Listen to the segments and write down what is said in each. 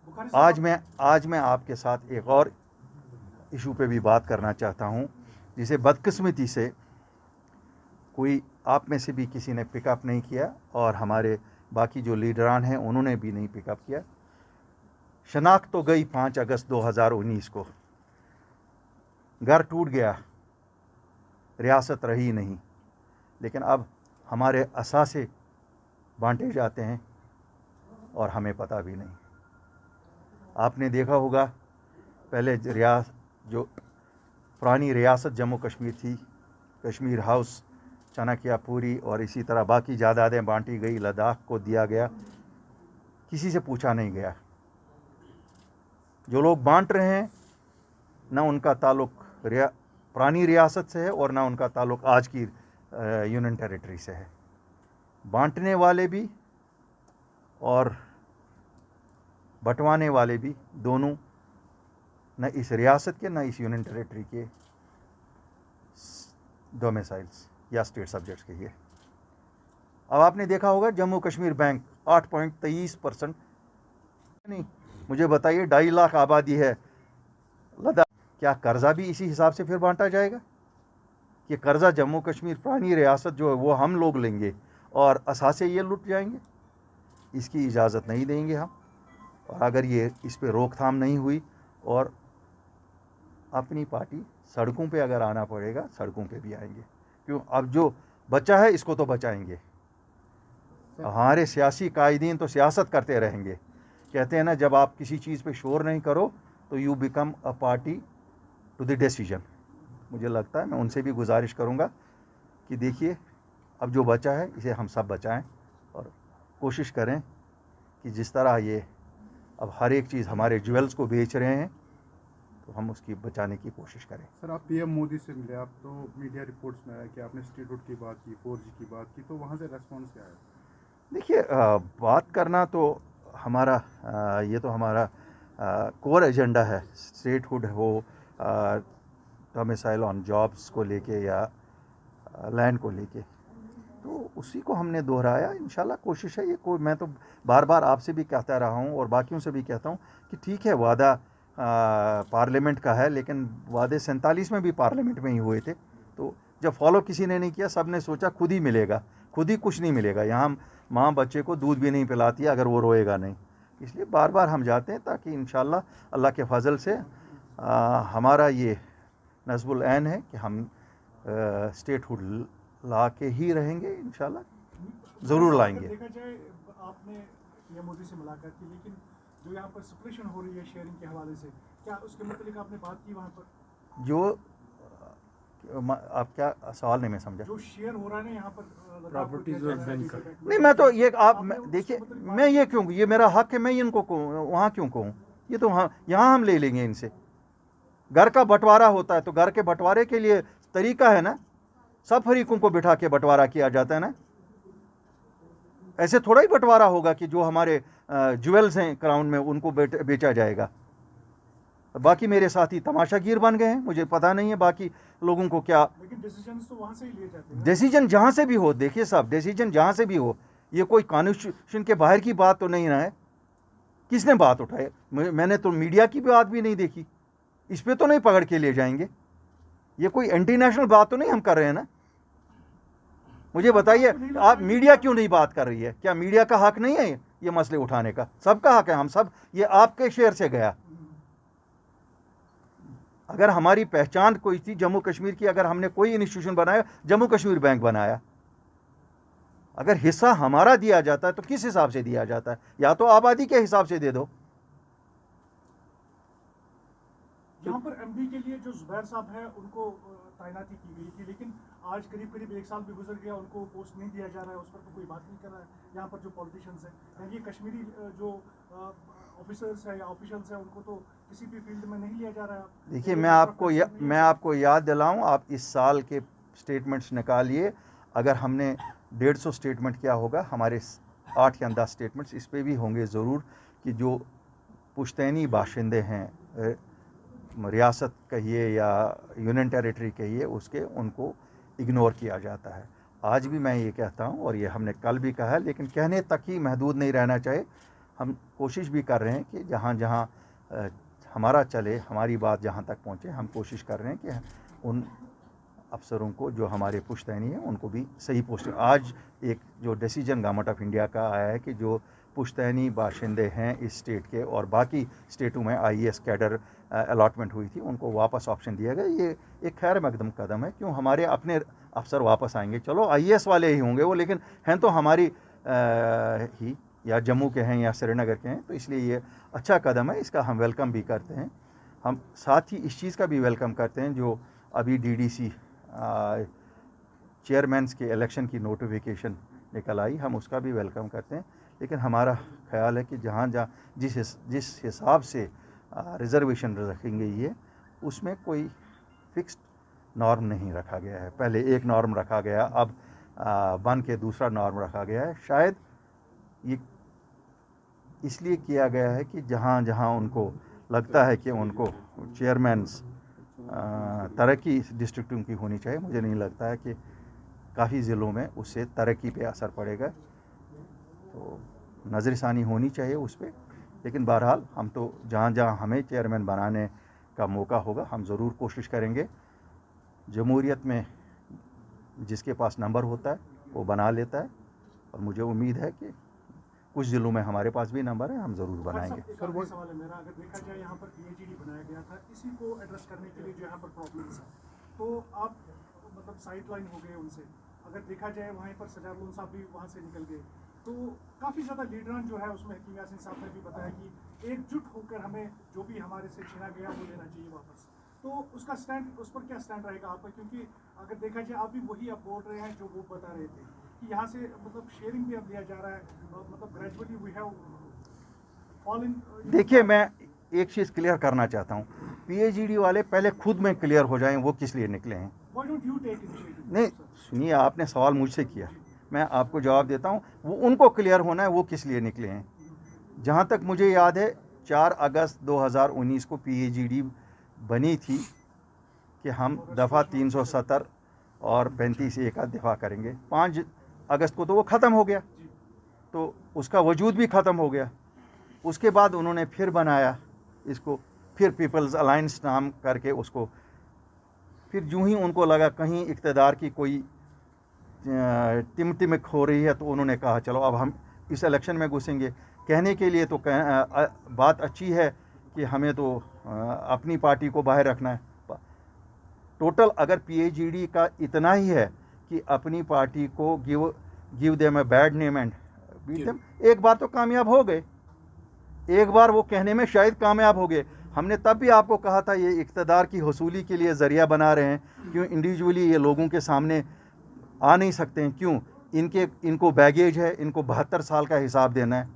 आज मैं आपके साथ एक और इशू पे भी बात करना चाहता हूँ, जिसे बदकिस्मती से कोई आप में से भी किसी ने पिकअप नहीं किया और हमारे बाकी जो लीडरान हैं उन्होंने भी नहीं पिकअप किया। शनाख्त तो गई 5 अगस्त 2019 को, घर टूट गया, रियासत रही नहीं, लेकिन अब हमारे असासे बांटे जाते हैं और हमें पता भी नहीं। आपने देखा होगा पहले जो पुरानी रियासत जम्मू कश्मीर थी, कश्मीर हाउस, चाणक्यपुरी और इसी तरह बाकी जायदादें बांटी गई, लद्दाख को दिया गया, किसी से पूछा नहीं गया। जो लोग बांट रहे हैं ना उनका ताल्लुक पुरानी रियासत से है और ना उनका ताल्लुक आज की यूनियन टेरिटरी से है। बांटने वाले भी और बंटवाने वाले भी दोनों न इस रियासत के न इस यूनियन टेरिटरी के डोमिसाइल्स या स्टेट सब्जेक्ट्स के ये। अब आपने देखा होगा जम्मू कश्मीर बैंक 8.23%, नहीं मुझे बताइए 2.5 लाख आबादी है लद्दाख, क्या कर्जा भी इसी हिसाब से फिर बांटा जाएगा कि कर्जा जम्मू कश्मीर पुरानी रियासत जो है वो हम लोग लेंगे और असासे ये लुट जाएंगे? इसकी इजाज़त नहीं देंगे हम। और अगर ये इस पे रोकथाम नहीं हुई और अपनी पार्टी सड़कों पे अगर आना पड़ेगा, सड़कों पे भी आएंगे, क्यों अब जो बचा है इसको तो बचाएंगे। हमारे सियासी कायदीन तो सियासत करते रहेंगे। कहते हैं ना, जब आप किसी चीज़ पे शोर नहीं करो तो you become a party to the decision. मुझे लगता है मैं उनसे भी गुजारिश करूँगा कि देखिए अब जो बचा है इसे हम सब बचाएं और कोशिश करें कि जिस तरह ये अब हर एक चीज़ हमारे ज्वेल्स को बेच रहे हैं तो हम उसकी बचाने की कोशिश करें। सर, आप पीएम मोदी से मिले, आप तो मीडिया रिपोर्ट्स में आया कि आपने स्टेटहुड की बात की, 4G की बात की, तो वहाँ से रेस्पॉन्स क्या है? देखिए बात करना तो हमारा ये तो हमारा कोर एजेंडा है। स्टेटहुड हो, डोमिसाइल ऑन जॉब्स को लेके या लैंड को लेके, तो उसी को हमने दोहराया। इंशाल्लाह कोशिश है ये, कोई मैं तो बार बार आपसे भी कहता रहा हूँ और बाकियों से भी कहता हूँ कि ठीक है वादा पार्लियामेंट का है, लेकिन वादे 47 में भी पार्लियामेंट में ही हुए थे। तो जब फॉलो किसी ने नहीं किया, सब ने सोचा खुद ही मिलेगा, खुद ही कुछ नहीं मिलेगा। यहाँ माँ बच्चे को दूध भी नहीं पिलाती है अगर वो रोएगा नहीं। इसलिए बार बार हम जाते हैं ताकि इंशाल्लाह अल्लाह के फजल से हमारा ये नस्बुल ऐन है कि हम स्टेटहुड ला के ही रहेंगे, इंशाल्लाह ज़रूर लाएंगे। देखा जाए आपने पीएम मोदी से मुलाकात की, लेकिन जो यहाँ पर सेपरेशन हो रही है शेयरिंग के हवाले से, क्या उसके मतलब आपने बात की वहाँ पर? जो आप क्या सवाल नहीं मैं समझा। जो शेयर हो रहा है ना यहाँ पर प्रॉपर्टीज और बैंक का। नहीं मैं तो ये आप देखिए, मैं ये क्यों, ये मेरा हक है, मैं इनको वहाँ क्यों कहूँ? ये तो यहाँ हम ले लेंगे इनसे। घर का बंटवारा होता है तो घर के बंटवारे के लिए तरीका है ना, सब फरीकों को बिठा के बंटवारा किया जाता है ना। ऐसे थोड़ा ही बंटवारा होगा कि जो हमारे ज्वेल्स हैं क्राउन में उनको बेचा जाएगा। बाकी मेरे साथी तमाशागीर बन गए हैं, मुझे पता नहीं है बाकी लोगों को क्या। लेकिन डिसीजन तो वहाँ से ही लिए जाते हैं। डिसीजन जहाँ से भी हो, देखिए साहब, डिसीजन जहाँ से भी हो, ये कोई कॉन्स्टिट्यूशन के बाहर की बात तो नहीं ना है। किसने बात उठाई? मैंने तो मीडिया की बात भी नहीं देखी। इस पर तो नहीं पकड़ के ले जाएंगे। ये कोई एंटी नेशनल बात तो नहीं हम कर रहे हैं ना। मुझे बताइए आप मीडिया क्यों नहीं बात कर रही है? क्या मीडिया का हक नहीं है ये मसले उठाने का? सबका हक है। हम सब, ये आपके शेयर से गया। अगर हमारी पहचान कोई थी जम्मू कश्मीर की, अगर हमने कोई इंस्टीट्यूशन बनाया, जम्मू कश्मीर बैंक बनाया, अगर हिस्सा हमारा दिया जाता है तो किस हिसाब से दिया जाता है? या तो आबादी के हिसाब से दे दो। यहाँ पर एमडी के लिए जो जुबैर साहब है उनको तैनाती की गई थी, लेकिन आज करीब करीब 1 साल भी गुजर गया, उनको पोस्ट नहीं दिया जा रहा है, उस पर तो कोई बात नहीं कर रहा है। यहाँ पर जो पॉलिटिशियंस हैं, ये कश्मीरी जो ऑफिसर्स हैं या ऑफिशियल्स हैं, उनको तो किसी भी फील्ड में नहीं लिया जा रहा है। देखिए मैं आपको याद दिलाऊं, आप इस साल के स्टेटमेंट्स निकालिए। अगर हमने 150 स्टेटमेंट किया होगा, हमारे 8 या 10 स्टेटमेंट्स इस पर भी होंगे ज़रूर कि जो पुश्तैनी बाशिंदे हैं, रियासत कहिए या यूनियन टेरिटरी कहिए, उसके उनको इग्नोर किया जाता है। आज भी मैं ये कहता हूँ और ये हमने कल भी कहा है, लेकिन कहने तक ही महदूद नहीं रहना चाहिए। हम कोशिश भी कर रहे हैं कि जहाँ जहाँ हमारा चले, हमारी बात जहाँ तक पहुँचे, हम कोशिश कर रहे हैं कि उन अफसरों को जो हमारे पुश्तैनी हैं उनको भी सही पोस्ट। आज एक जो डिसीजन गवर्नमेंट ऑफ इंडिया का आया है कि जो पुश्तैनी बाशिंदे हैं इस स्टेट के और बाकी स्टेटों में IAS कैडर अलॉटमेंट हुई थी, उनको वापस ऑप्शन दिया गया। ये एक खैर मकदम कदम है, क्यों हमारे अपने अफसर वापस आएंगे। चलो IAS वाले ही होंगे वो, लेकिन हैं तो हमारी ही, या जम्मू के हैं या श्रीनगर के हैं, तो इसलिए ये अच्छा कदम है, इसका हम वेलकम भी करते हैं। हम साथ ही इस चीज़ का भी वेलकम करते हैं जो अभी DDC चेयरमैन्स के इलेक्शन की नोटिफिकेशन निकल आई, हम उसका भी वेलकम करते हैं। लेकिन हमारा ख्याल है कि जहाँ जहाँ जिस हिसाब से रिज़र्वेशन रखी गई है उसमें कोई फिक्स्ड नॉर्म नहीं रखा गया है। पहले एक नॉर्म रखा गया, अब बन के दूसरा नॉर्म रखा गया है। शायद ये इसलिए किया गया है कि जहाँ जहाँ उनको लगता है कि उनको चेयरमैन्स तरक्की डिस्ट्रिक्टों की होनी चाहिए, मुझे नहीं लगता है कि काफ़ी ज़िलों में उससे तरक्की पे असर पड़ेगा, तो नज़रसानी होनी चाहिए उस पर। लेकिन बहरहाल हम तो जहाँ जहाँ हमें चेयरमैन बनाने का मौका होगा हम ज़रूर कोशिश करेंगे। जमहूरियत में जिसके पास नंबर होता है वो बना लेता है, और मुझे उम्मीद है कि कुछ ज़िलों में हमारे पास भी नंबर है, हम ज़रूर बनाएंगे। सर वो सवाल है मेरा, अगर देखा जाए यहाँ पर PAGD बनाया गया था इसी को एड्रेस करने के लिए जो यहाँ पर प्रॉब्लम्स है, तो आप मतलब साइड लाइन हो गए उनसे। अगर देखा जाए वहाँ पर सजाद लोन साहब भी वहाँ से निकल गए, तो काफ़ी ज़्यादा लीडरान जो है उसमें हकीम यासीन साहब ने भी बताया कि एकजुट होकर हमें जो भी हमारे से छीना गया वो लेना चाहिए वापस। तो उसका स्टैंड, उस पर क्या स्टैंड रहेगा आपका? क्योंकि अगर देखा जाए आप भी वही अब बोल रहे हैं जो वो बता रहे थे कि यहाँ से मतलब शेयरिंग भी अब लिया जा रहा है, मतलब gradually we have fall in. देखिए, मैं एक चीज़ क्लियर करना चाहता हूँ, PAGD वाले पहले खुद में क्लियर हो जाएं वो किस लिए निकले हैं। Why don't you take initiative? नहीं सुनिए, आपने सवाल मुझसे किया, मैं आपको जवाब देता हूँ। वो उनको क्लियर होना है वो किस लिए निकले हैं। जहाँ तक मुझे याद है 4 अगस्त 2019 को PAGD बनी थी कि हम दफ़ा 370 और 35A का दिफा करेंगे। 5 अगस्त को तो वो ख़त्म हो गया, तो उसका वजूद भी ख़त्म हो गया। उसके बाद उन्होंने फिर बनाया इसको, फिर पीपल्स अलायंस नाम करके उसको, फिर यूँ ही उनको लगा कहीं इक़्तिदार की कोई टिमटिमक हो रही है, तो उन्होंने कहा चलो अब हम इस इलेक्शन में घुसेंगे। कहने के लिए तो बात अच्छी है कि हमें तो अपनी पार्टी को बाहर रखना है। टोटल अगर PAGD का इतना ही है कि अपनी पार्टी को give them a bad name and beat them, एक बार तो कामयाब हो गए, एक बार वो कहने में शायद कामयाब हो गए। हमने तब भी आपको कहा था ये इक़्तिदार की हसूली के लिए ज़रिया बना रहे हैं, क्यों इंडिविजुअली ये लोगों के सामने आ नहीं सकते हैं, क्यों इनको बैगेज है, इनको 72 साल का हिसाब देना है।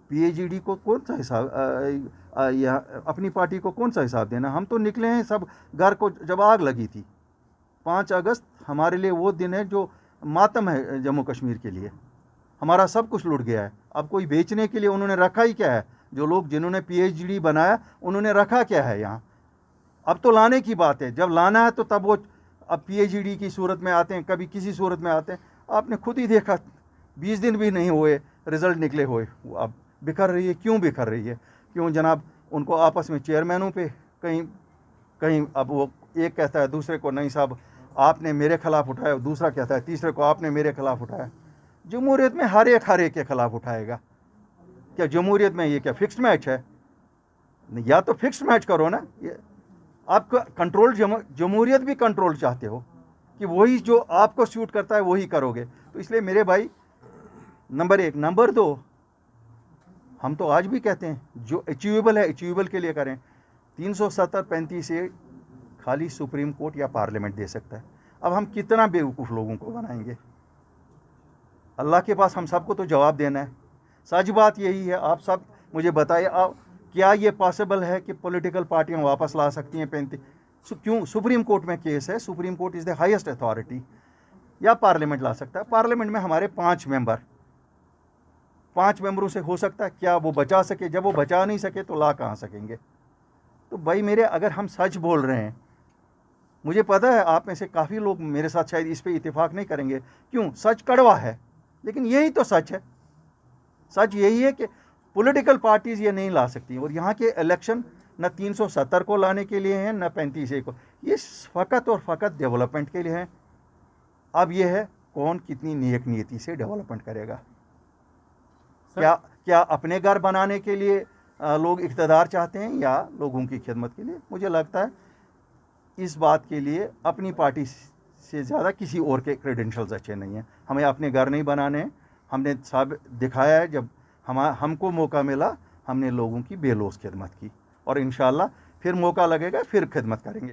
PAGD को कौन सा हिसाब, या अपनी पार्टी को कौन सा हिसाब देना। हम तो निकले हैं सब घर को जब आग लगी थी। 5 अगस्त हमारे लिए वो दिन है जो मातम है जम्मू कश्मीर के लिए, हमारा सब कुछ लुट गया है। अब कोई बेचने के लिए उन्होंने रखा ही क्या है? जो लोग जिन्होंने PAGD बनाया उन्होंने रखा क्या है यहाँ? अब तो लाने की बात है, जब लाना है तो तब वो अब PAGD की सूरत में आते हैं, कभी किसी सूरत में आते हैं। आपने खुद ही देखा 20 दिन भी नहीं हुए रिज़ल्ट निकले हुए, अब बिखर रही है। क्यों बिखर रही है? क्यों जनाब? उनको आपस में चेयरमैनों पे कहीं अब वो एक कहता है दूसरे को नहीं साहब आपने मेरे खिलाफ उठाया, दूसरा कहता है तीसरे को आपने मेरे खिलाफ उठाया। जमहूरियत में हर एक के खिलाफ उठाएगा क्या? जमहूरियत में ये क्या फिक्स्ड मैच है? या तो फिक्स्ड मैच करो ना। ये आपका कंट्रोल, जमहूरियत भी कंट्रोल चाहते हो कि वही जो आपको सूट करता है वही करोगे। तो इसलिए मेरे भाई, नंबर 1, नंबर 2, हम तो आज भी कहते हैं जो अचीवेबल है अचीवेबल के लिए करें। 370 35A खाली सुप्रीम कोर्ट या पार्लियामेंट दे सकता है। अब हम कितना बेवकूफ़ लोगों को बनाएंगे? अल्लाह के पास हम सबको तो जवाब देना है। सच बात यही है। आप सब मुझे बताइए, क्या ये पॉसिबल है कि पॉलिटिकल पार्टियां वापस ला सकती हैं 35? क्यों? सुप्रीम कोर्ट में केस है, supreme court is the highest authority. या पार्लियामेंट ला सकता है। पार्लियामेंट में हमारे 5 मेंबरों से हो सकता है क्या वो बचा सके? जब वो बचा नहीं सके तो ला कहाँ सकेंगे? तो भाई मेरे, अगर हम सच बोल रहे हैं, मुझे पता है आप में से काफ़ी लोग मेरे साथ शायद इस पे इत्तेफाक नहीं करेंगे। क्यों? सच कड़वा है, लेकिन यही तो सच है। सच यही है कि पॉलिटिकल पार्टीज़ ये नहीं ला सकती। और यहाँ के इलेक्शन न 370 को लाने के लिए हैं न 35A को, ये फ़कत और फ़कत डेवलपमेंट के लिए हैं। अब ये है कौन कितनी नेक नीयति से डेवलपमेंट करेगा। क्या अपने घर बनाने के लिए लोग इक़्तिदार चाहते हैं या लोगों की खिदमत के लिए? मुझे लगता है इस बात के लिए अपनी पार्टी से ज़्यादा किसी और के क्रेडेंशियल्स अच्छे नहीं हैं। हमें अपने घर नहीं बनाने हैं। हमने सब दिखाया है, जब हमको मौका मिला हमने लोगों की बेलौस खिदमत की, और इंशाअल्लाह फिर मौका लगेगा फिर खिदमत करेंगे।